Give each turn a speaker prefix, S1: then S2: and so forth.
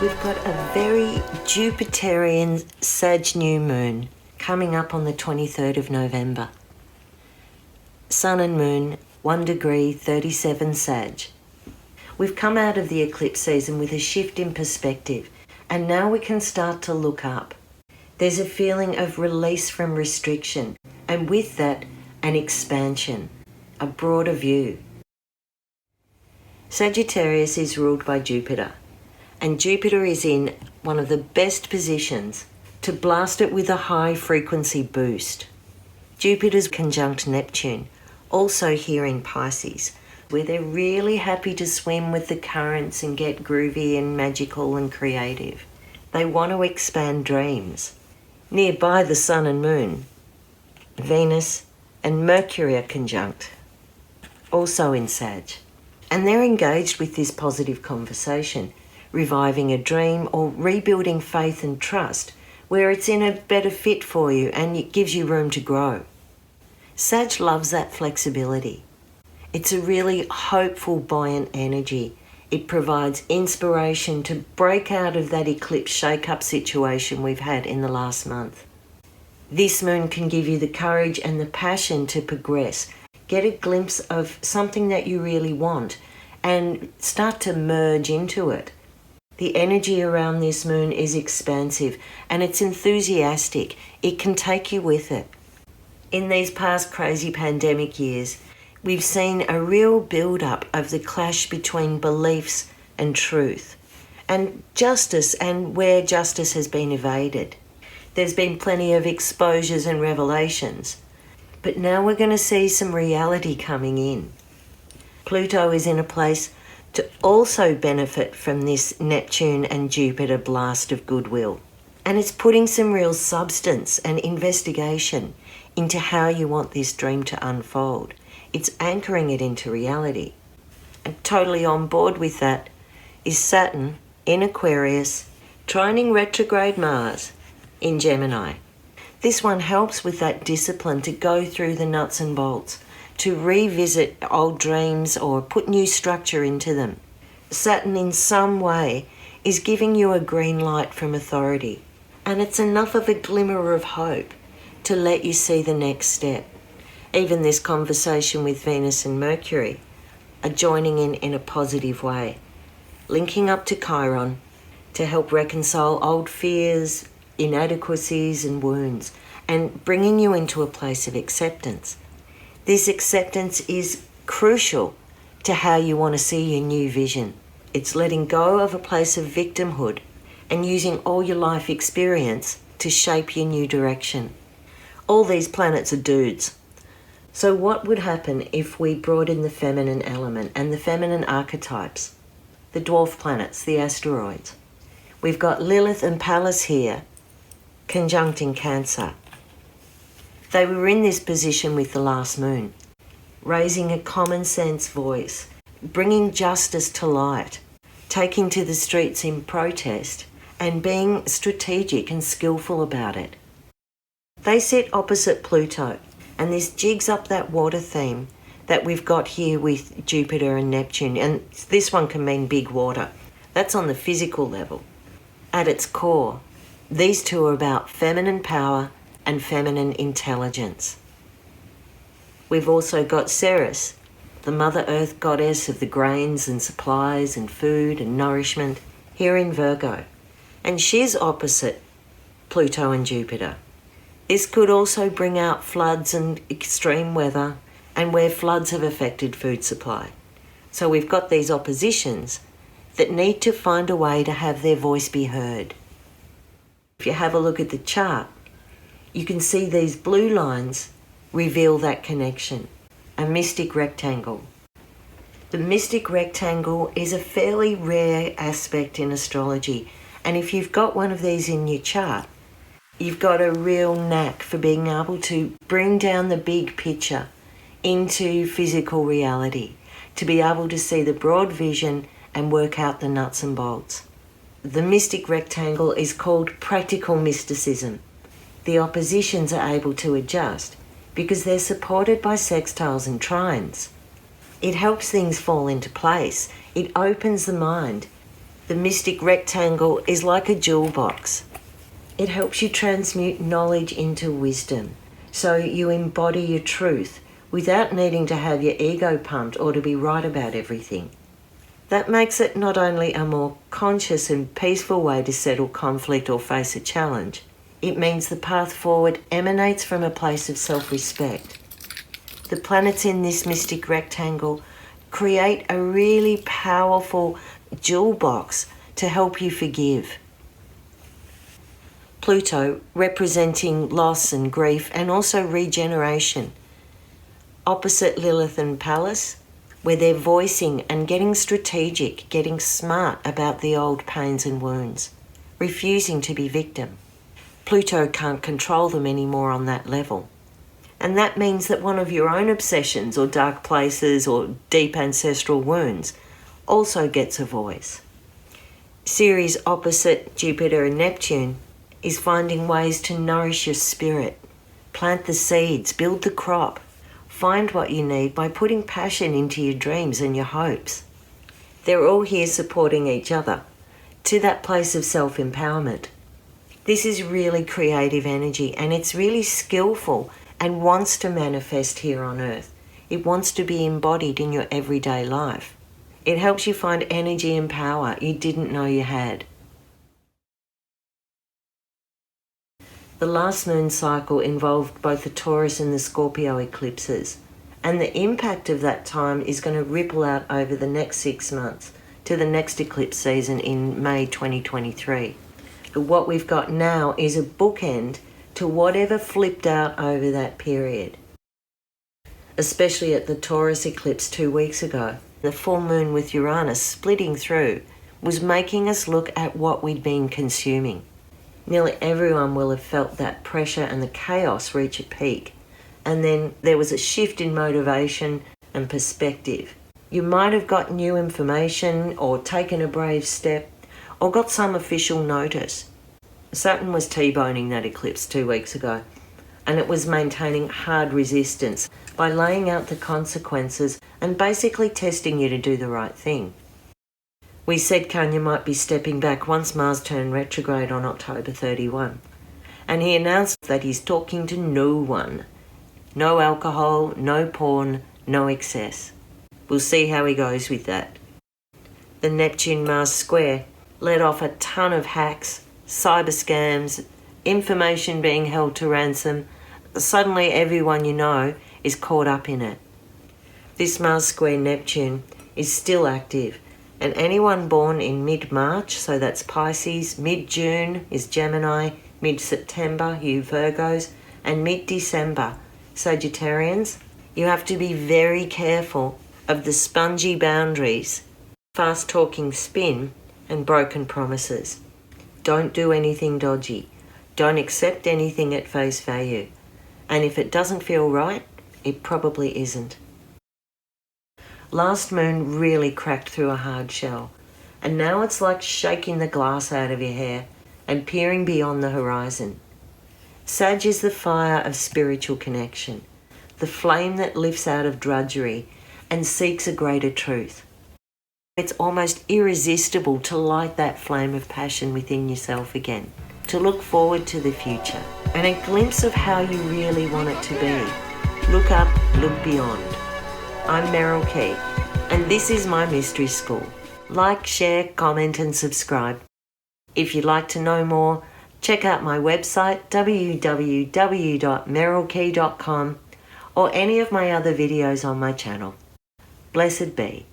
S1: We've got a very Jupiterian Sag New Moon coming up on the 23rd of November. Sun and Moon, 1 degree, 37 Sag. We've come out of the eclipse season with a shift in perspective, and now we can start to look up. There's a feeling of release from restriction, and with that, an expansion, a broader view. Sagittarius is ruled by Jupiter, and Jupiter is in one of the best positions to blast it with a high frequency boost. Jupiter's conjunct Neptune, also here in Pisces, where they're really happy to swim with the currents and get groovy and magical and creative. They want to expand dreams. Nearby the Sun and Moon, Venus and Mercury are conjunct, also in Sag. And they're engaged with this positive conversation, reviving a dream or rebuilding faith and trust where it's in a better fit for you and it gives you room to grow. Sag loves that flexibility. It's a really hopeful, buoyant energy. It provides inspiration to break out of that eclipse shake-up situation we've had in the last month. This moon can give you the courage and the passion to progress, get a glimpse of something that you really want and start to merge into it. The energy around this moon is expansive and it's enthusiastic. It can take you with it. In these past crazy pandemic years, we've seen a real build-up of the clash between beliefs and truth, and justice and where justice has been evaded. There's been plenty of exposures and revelations, but now we're going to see some reality coming in. Pluto is in a place to also benefit from this Neptune and Jupiter blast of goodwill. And it's putting some real substance and investigation into how you want this dream to unfold. It's anchoring it into reality. And totally on board with that is Saturn in Aquarius, trining retrograde Mars in Gemini. This one helps with that discipline to go through the nuts and bolts, to revisit old dreams or put new structure into them. Saturn in some way is giving you a green light from authority, and it's enough of a glimmer of hope to let you see the next step. Even this conversation with Venus and Mercury are joining in a positive way, linking up to Chiron to help reconcile old fears, inadequacies and wounds, and bringing you into a place of acceptance. This acceptance is crucial to how you want to see your new vision. It's letting go of a place of victimhood and using all your life experience to shape your new direction. All these planets are dudes. So what would happen if we brought in the feminine element and the feminine archetypes? The dwarf planets, the asteroids. We've got Lilith and Pallas here, conjunct in Cancer. They were in this position with the last moon, raising a common sense voice, bringing justice to light, taking to the streets in protest, and being strategic and skillful about it. They sit opposite Pluto, and this jigs up that water theme that we've got here with Jupiter and Neptune, and this one can mean big water. That's on the physical level. At its core, these two are about feminine power and feminine intelligence. We've also got Ceres, the Mother Earth goddess of the grains and supplies and food and nourishment, here in Virgo. And she's opposite Pluto and Jupiter. This could also bring out floods and extreme weather and where floods have affected food supply. So we've got these oppositions that need to find a way to have their voice be heard. If you have a look at the chart, you can see these blue lines reveal that connection, a mystic rectangle. The mystic rectangle is a fairly rare aspect in astrology, and if you've got one of these in your chart, you've got a real knack for being able to bring down the big picture into physical reality, to be able to see the broad vision and work out the nuts and bolts. The mystic rectangle is called practical mysticism. The oppositions are able to adjust because they're supported by sextiles and trines. It helps things fall into place. It opens the mind. The mystic rectangle is like a jewel box. It helps you transmute knowledge into wisdom, so you embody your truth without needing to have your ego pumped or to be right about everything. That makes it not only a more conscious and peaceful way to settle conflict or face a challenge, it means the path forward emanates from a place of self-respect. The planets in this mystic rectangle create a really powerful jewel box to help you forgive. Pluto, representing loss and grief and also regeneration. Opposite Lilith and Pallas, where they're voicing and getting strategic, getting smart about the old pains and wounds, refusing to be victim. Pluto can't control them anymore on that level. And that means that one of your own obsessions or dark places or deep ancestral wounds also gets a voice. Ceres opposite Jupiter and Neptune is finding ways to nourish your spirit, plant the seeds, build the crop, find what you need by putting passion into your dreams and your hopes. They're all here supporting each other to that place of self-empowerment. This is really creative energy, and it's really skillful and wants to manifest here on Earth. It wants to be embodied in your everyday life. It helps you find energy and power you didn't know you had. The last moon cycle involved both the Taurus and the Scorpio eclipses, and the impact of that time is going to ripple out over the next 6 months to the next eclipse season in May 2023. What we've got now is a bookend to whatever flipped out over that period, especially at the Taurus eclipse 2 weeks ago. The full moon with Uranus splitting through was making us look at what we'd been consuming. Nearly everyone will have felt that pressure and the chaos reach a peak, and then there was a shift in motivation and perspective. You might have got new information or taken a brave step or got some official notice. Saturn was T-boning that eclipse 2 weeks ago, and it was maintaining hard resistance by laying out the consequences and basically testing you to do the right thing. We said Kanye might be stepping back once Mars turned retrograde on October 31, and he announced that he's talking to no one. No alcohol, no porn, no excess. We'll see how he goes with that. The Neptune-Mars square let off a ton of hacks, cyber scams, information being held to ransom. Suddenly everyone you know is caught up in it. This Mars square Neptune is still active, and anyone born in mid-March, so that's Pisces, mid-June is Gemini, mid-September, you Virgos, and mid-December, Sagittarians, you have to be very careful of the spongy boundaries, fast-talking spin, and broken promises. Don't do anything dodgy. Don't accept anything at face value. And if it doesn't feel right, it probably isn't. Last moon really cracked through a hard shell, and now it's like shaking the glass out of your hair and peering beyond the horizon. Sag is the fire of spiritual connection, the flame that lifts out of drudgery and seeks a greater truth. It's almost irresistible to light that flame of passion within yourself again, to look forward to the future and a glimpse of how you really want it to be. Look up, look beyond. I'm Merryl, and this is my mystery school. Like, share, comment and subscribe. If you'd like to know more, check out my website www.merrylkey.com or any of my other videos on my channel. Blessed be.